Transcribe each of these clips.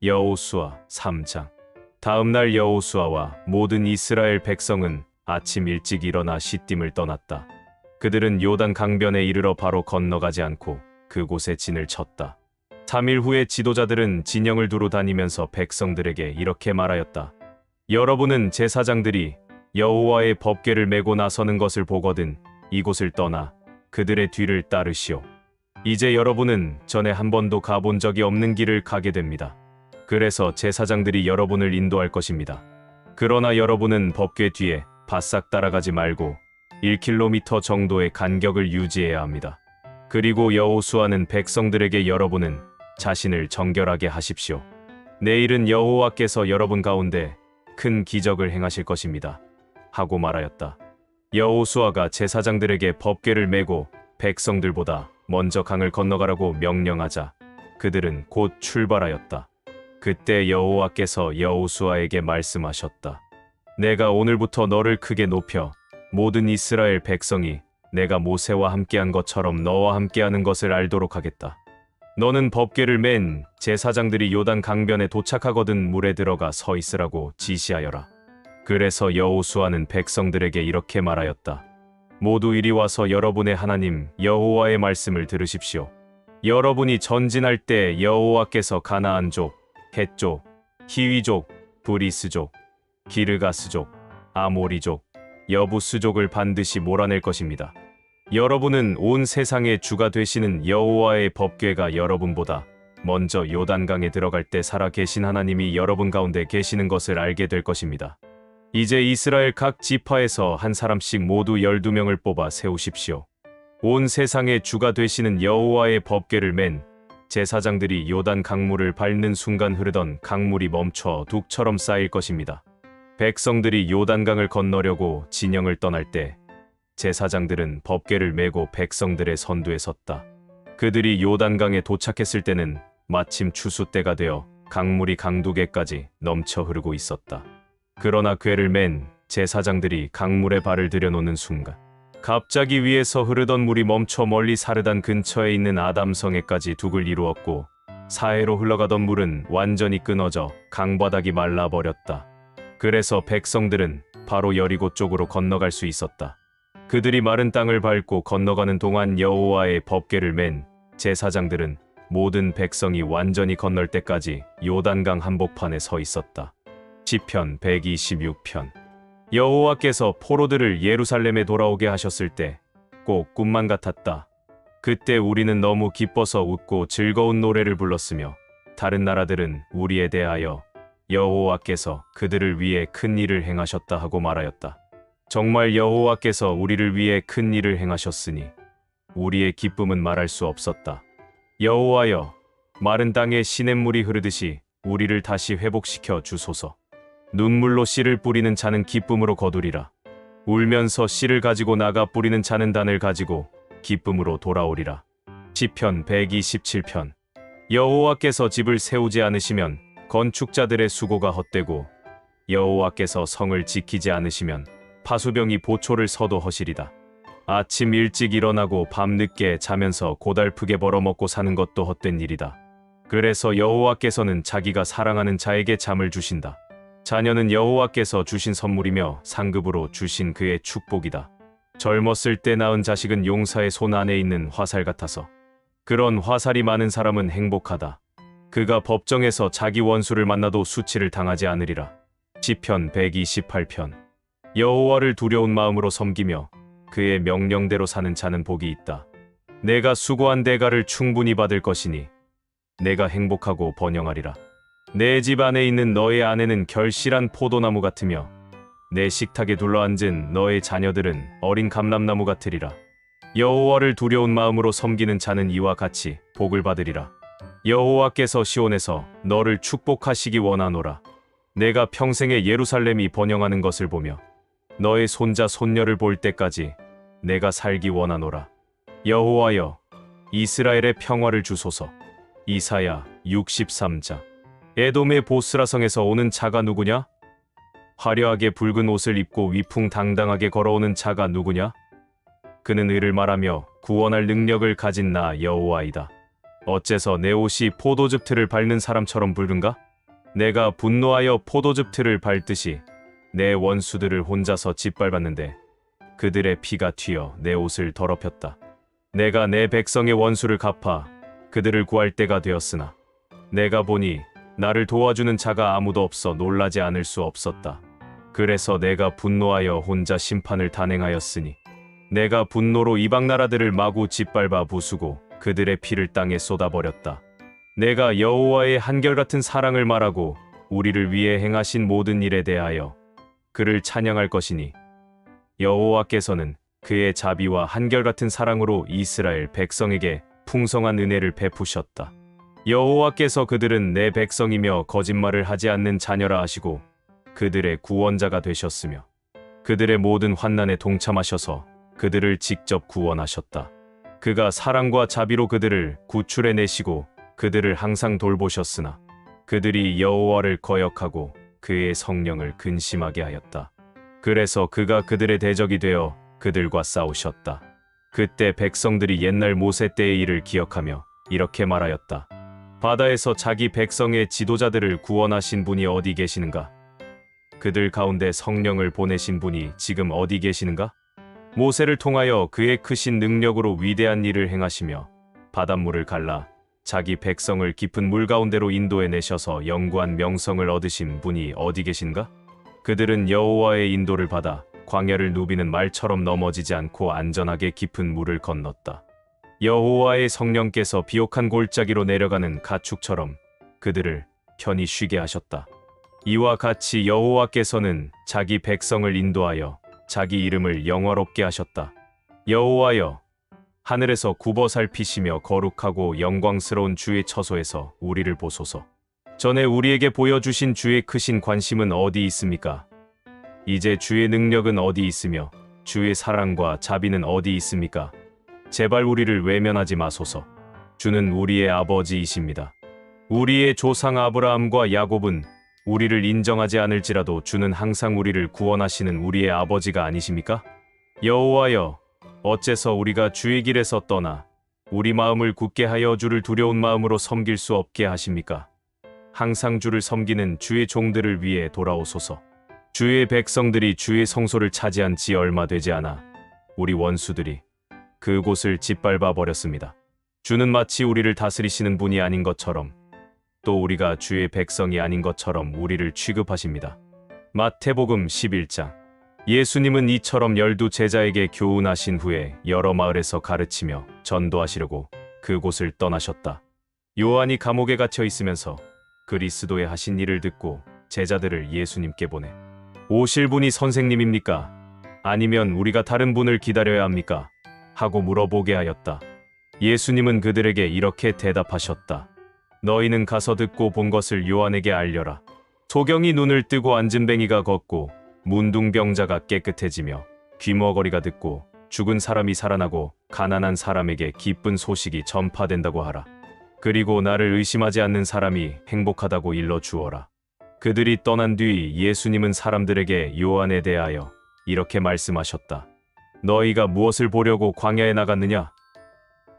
여호수아 3장. 다음 날 여호수아와 모든 이스라엘 백성은 아침 일찍 일어나 시딤을 떠났다. 그들은 요단 강변에 이르러 바로 건너가지 않고 그곳에 진을 쳤다. 3일 후에 지도자들은 진영을 두루 다니면서 백성들에게 이렇게 말하였다. 여러분은 제사장들이 여호와의 법궤를 메고 나서는 것을 보거든 이곳을 떠나 그들의 뒤를 따르시오. 이제 여러분은 전에 한 번도 가본 적이 없는 길을 가게 됩니다. 그래서 제사장들이 여러분을 인도할 것입니다. 그러나 여러분은 법궤 뒤에 바싹 따라가지 말고 1km 정도의 간격을 유지해야 합니다. 그리고 여호수아는 백성들에게 여러분은 자신을 정결하게 하십시오. 내일은 여호와께서 여러분 가운데 큰 기적을 행하실 것입니다. 하고 말하였다. 여호수아가 제사장들에게 법궤를 메고 백성들보다 먼저 강을 건너가라고 명령하자 그들은 곧 출발하였다. 그때 여호와께서 여호수아에게 말씀하셨다. 내가 오늘부터 너를 크게 높여 모든 이스라엘 백성이 내가 모세와 함께한 것처럼 너와 함께하는 것을 알도록 하겠다. 너는 법궤를 맨 제사장들이 요단 강변에 도착하거든 물에 들어가 서 있으라고 지시하여라. 그래서 여호수아는 백성들에게 이렇게 말하였다. 모두 이리 와서 여러분의 하나님 여호와의 말씀을 들으십시오. 여러분이 전진할 때 여호와께서 가나안족, 헷족, 히위족, 브리스족, 기르가스족, 아모리족, 여부스족을 반드시 몰아낼 것입니다. 여러분은 온 세상의 주가 되시는 여호와의 법궤가 여러분보다 먼저 요단강에 들어갈 때 살아 계신 하나님이 여러분 가운데 계시는 것을 알게 될 것입니다. 이제 이스라엘 각 지파에서 한 사람씩 모두 12명을 뽑아 세우십시오. 온 세상의 주가 되시는 여호와의 법궤를 맨 제사장들이 요단 강물을 밟는 순간 흐르던 강물이 멈춰 둑처럼 쌓일 것입니다. 백성들이 요단강을 건너려고 진영을 떠날 때 제사장들은 법궤를 메고 백성들의 선두에 섰다. 그들이 요단강에 도착했을 때는 마침 추수 때가 되어 강물이 강두개까지 넘쳐 흐르고 있었다. 그러나 궤를 맨 제사장들이 강물에 발을 들여놓는 순간 갑자기 위에서 흐르던 물이 멈춰 멀리 사르단 근처에 있는 아담성에까지 둑을 이루었고 사해로 흘러가던 물은 완전히 끊어져 강바닥이 말라버렸다. 그래서 백성들은 바로 여리고 쪽으로 건너갈 수 있었다. 그들이 마른 땅을 밟고 건너가는 동안 여호와의 법궤를 맨 제사장들은 모든 백성이 완전히 건널 때까지 요단강 한복판에 서 있었다. 시편 126편. 여호와께서 포로들을 예루살렘에 돌아오게 하셨을 때 꼭 꿈만 같았다. 그때 우리는 너무 기뻐서 웃고 즐거운 노래를 불렀으며 다른 나라들은 우리에 대하여 여호와께서 그들을 위해 큰 일을 행하셨다 하고 말하였다. 정말 여호와께서 우리를 위해 큰 일을 행하셨으니 우리의 기쁨은 말할 수 없었다. 여호와여, 마른 땅에 시냇물이 흐르듯이 우리를 다시 회복시켜 주소서. 눈물로 씨를 뿌리는 자는 기쁨으로 거두리라. 울면서 씨를 가지고 나가 뿌리는 자는 단을 가지고 기쁨으로 돌아오리라. 시편 127편. 여호와께서 집을 세우지 않으시면 건축자들의 수고가 헛되고 여호와께서 성을 지키지 않으시면 파수병이 보초를 서도 허시리다. 아침 일찍 일어나고 밤 늦게 자면서 고달프게 벌어먹고 사는 것도 헛된 일이다. 그래서 여호와께서는 자기가 사랑하는 자에게 잠을 주신다. 자녀는 여호와께서 주신 선물이며 상급으로 주신 그의 축복이다. 젊었을 때 낳은 자식은 용사의 손 안에 있는 화살 같아서 그런 화살이 많은 사람은 행복하다. 그가 법정에서 자기 원수를 만나도 수치를 당하지 않으리라. 시편 128편. 여호와를 두려운 마음으로 섬기며 그의 명령대로 사는 자는 복이 있다. 내가 수고한 대가를 충분히 받을 것이니 내가 행복하고 번영하리라. 내 집 안에 있는 너의 아내는 결실한 포도나무 같으며 내 식탁에 둘러앉은 너의 자녀들은 어린 감람나무 같으리라. 여호와를 두려운 마음으로 섬기는 자는 이와 같이 복을 받으리라. 여호와께서 시온에서 너를 축복하시기 원하노라. 내가 평생에 예루살렘이 번영하는 것을 보며 너의 손자 손녀를 볼 때까지 내가 살기 원하노라. 여호와여, 이스라엘의 평화를 주소서. 이사야 63장. 에돔의 보스라성에서 오는 자가 누구냐? 화려하게 붉은 옷을 입고 위풍당당하게 걸어오는 자가 누구냐? 그는 의를 말하며 구원할 능력을 가진 나 여호와이다. 어째서 내 옷이 포도즙 틀을 밟는 사람처럼 붉은가? 내가 분노하여 포도즙 틀을 밟듯이 내 원수들을 혼자서 짓밟았는데 그들의 피가 튀어 내 옷을 더럽혔다. 내가 내 백성의 원수를 갚아 그들을 구할 때가 되었으나 내가 보니 나를 도와주는 자가 아무도 없어 놀라지 않을 수 없었다. 그래서 내가 분노하여 혼자 심판을 단행하였으니 내가 분노로 이방 나라들을 마구 짓밟아 부수고 그들의 피를 땅에 쏟아버렸다. 내가 여호와의 한결같은 사랑을 말하고 우리를 위해 행하신 모든 일에 대하여 그를 찬양할 것이니 여호와께서는 그의 자비와 한결같은 사랑으로 이스라엘 백성에게 풍성한 은혜를 베푸셨다. 여호와께서 그들은 내 백성이며 거짓말을 하지 않는 자녀라 하시고 그들의 구원자가 되셨으며 그들의 모든 환난에 동참하셔서 그들을 직접 구원하셨다. 그가 사랑과 자비로 그들을 구출해 내시고 그들을 항상 돌보셨으나 그들이 여호와를 거역하고 그의 성령을 근심하게 하였다. 그래서 그가 그들의 대적이 되어 그들과 싸우셨다. 그때 백성들이 옛날 모세 때의 일을 기억하며 이렇게 말하였다. 바다에서 자기 백성의 지도자들을 구원하신 분이 어디 계시는가? 그들 가운데 성령을 보내신 분이 지금 어디 계시는가? 모세를 통하여 그의 크신 능력으로 위대한 일을 행하시며 바닷물을 갈라 자기 백성을 깊은 물 가운데로 인도해 내셔서 영구한 명성을 얻으신 분이 어디 계신가? 그들은 여호와의 인도를 받아 광야를 누비는 말처럼 넘어지지 않고 안전하게 깊은 물을 건넜다. 여호와의 성령께서 비옥한 골짜기로 내려가는 가축처럼 그들을 편히 쉬게 하셨다. 이와 같이 여호와께서는 자기 백성을 인도하여 자기 이름을 영화롭게 하셨다. 여호와여, 하늘에서 굽어 살피시며 거룩하고 영광스러운 주의 처소에서 우리를 보소서. 전에 우리에게 보여주신 주의 크신 관심은 어디 있습니까? 이제 주의 능력은 어디 있으며 주의 사랑과 자비는 어디 있습니까? 제발 우리를 외면하지 마소서. 주는 우리의 아버지이십니다. 우리의 조상 아브라함과 야곱은 우리를 인정하지 않을지라도 주는 항상 우리를 구원하시는 우리의 아버지가 아니십니까? 여호와여, 어째서 우리가 주의 길에서 떠나 우리 마음을 굳게 하여 주를 두려운 마음으로 섬길 수 없게 하십니까? 항상 주를 섬기는 주의 종들을 위해 돌아오소서. 주의 백성들이 주의 성소를 차지한 지 얼마 되지 않아 우리 원수들이 그곳을 짓밟아 버렸습니다. 주는 마치 우리를 다스리시는 분이 아닌 것처럼 또 우리가 주의 백성이 아닌 것처럼 우리를 취급하십니다. 마태복음 11장. 예수님은 이처럼 12 제자에게 교훈하신 후에 여러 마을에서 가르치며 전도하시려고 그곳을 떠나셨다. 요한이 감옥에 갇혀 있으면서 그리스도의 하신 일을 듣고 제자들을 예수님께 보내 오실 분이 선생님입니까? 아니면 우리가 다른 분을 기다려야 합니까? 하고 물어보게 하였다. 예수님은 그들에게 이렇게 대답하셨다. 너희는 가서 듣고 본 것을 요한에게 알려라. 소경이 눈을 뜨고 안진뱅이가 걷고 문둥병자가 깨끗해지며 귀머거리가 듣고 죽은 사람이 살아나고 가난한 사람에게 기쁜 소식이 전파된다고 하라. 그리고 나를 의심하지 않는 사람이 행복하다고 일러 주어라. 그들이 떠난 뒤 예수님은 사람들에게 요한에 대하여 이렇게 말씀하셨다. 너희가 무엇을 보려고 광야에 나갔느냐?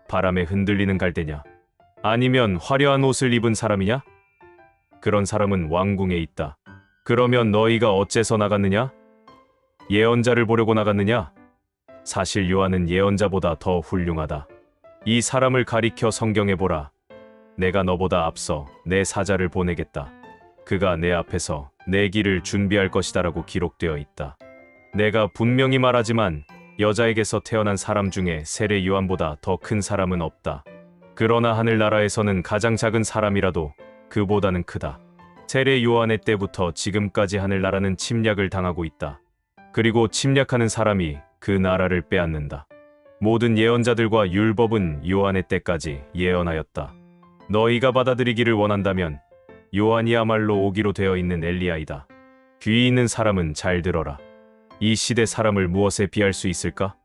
바람에 흔들리는 갈대냐? 아니면 화려한 옷을 입은 사람이냐? 그런 사람은 왕궁에 있다. 그러면 너희가 어째서 나갔느냐? 예언자를 보려고 나갔느냐? 사실 요한은 예언자보다 더 훌륭하다. 이 사람을 가리켜 성경에 보라. 내가 너보다 앞서 내 사자를 보내겠다. 그가 내 앞에서 내 길을 준비할 것이다라고 기록되어 있다. 내가 분명히 말하지만 여자에게서 태어난 사람 중에 세례 요한보다 더 큰 사람은 없다. 그러나 하늘나라에서는 가장 작은 사람이라도 그보다는 크다. 세례 요한의 때부터 지금까지 하늘나라는 침략을 당하고 있다. 그리고 침략하는 사람이 그 나라를 빼앗는다. 모든 예언자들과 율법은 요한의 때까지 예언하였다. 너희가 받아들이기를 원한다면 요한이야말로 오기로 되어 있는 엘리야이다. 귀 있는 사람은 잘 들어라. 이 시대 사람을 무엇에 비할 수 있을까?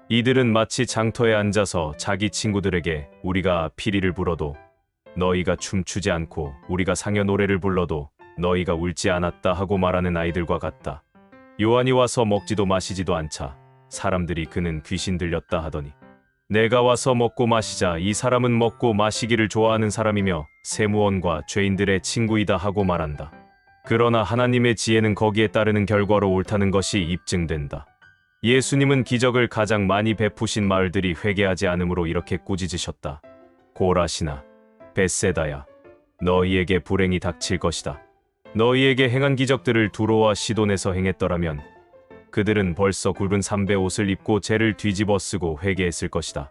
이들은 마치 장터에 앉아서 자기 친구들에게 우리가 피리를 불어도 너희가 춤추지 않고 우리가 상여 노래를 불러도 너희가 울지 않았다 하고 말하는 아이들과 같다. 요한이 와서 먹지도 마시지도 않자 사람들이 그는 귀신 들렸다 하더니 내가 와서 먹고 마시자 이 사람은 먹고 마시기를 좋아하는 사람이며 세무원과 죄인들의 친구이다 하고 말한다. 그러나 하나님의 지혜는 거기에 따르는 결과로 옳다는 것이 입증된다. 예수님은 기적을 가장 많이 베푸신 마을들이 회개하지 않으므로 이렇게 꾸짖으셨다. 고라시나, 벳세다야, 너희에게 불행이 닥칠 것이다. 너희에게 행한 기적들을 두로와 시돈에서 행했더라면 그들은 벌써 굵은 삼배 옷을 입고 죄를 뒤집어 쓰고 회개했을 것이다.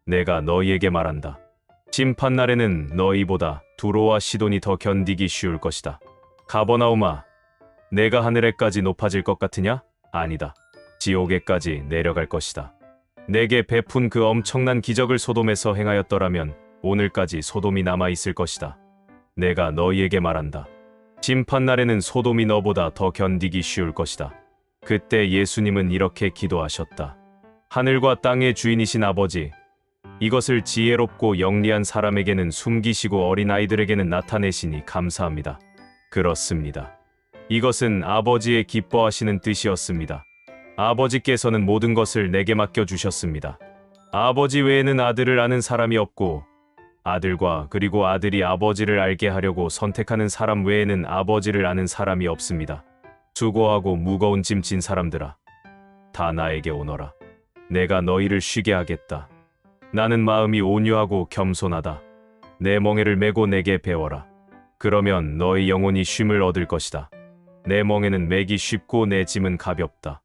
내가 너희에게 말한다. 심판날에는 너희보다 두로와 시돈이 더 견디기 쉬울 것이다. 가버나움아, 내가 하늘에까지 높아질 것 같으냐? 아니다. 지옥에까지 내려갈 것이다. 내게 베푼 그 엄청난 기적을 소돔에서 행하였더라면 오늘까지 소돔이 남아 있을 것이다. 내가 너희에게 말한다. 심판날에는 소돔이 너보다 더 견디기 쉬울 것이다. 그때 예수님은 이렇게 기도하셨다. 하늘과 땅의 주인이신 아버지, 이것을 지혜롭고 영리한 사람에게는 숨기시고 어린아이들에게는 나타내시니 감사합니다. 그렇습니다. 이것은 아버지의 기뻐하시는 뜻이었습니다. 아버지께서는 모든 것을 내게 맡겨주셨습니다. 아버지 외에는 아들을 아는 사람이 없고 아들과 그리고 아들이 아버지를 알게 하려고 선택하는 사람 외에는 아버지를 아는 사람이 없습니다. 수고하고 무거운 짐 진 사람들아, 다 나에게 오너라. 내가 너희를 쉬게 하겠다. 나는 마음이 온유하고 겸손하다. 내 멍에를 메고 내게 배워라. 그러면 너희 영혼이 쉼을 얻을 것이다. 내 멍에는 매기 쉽고 내 짐은 가볍다.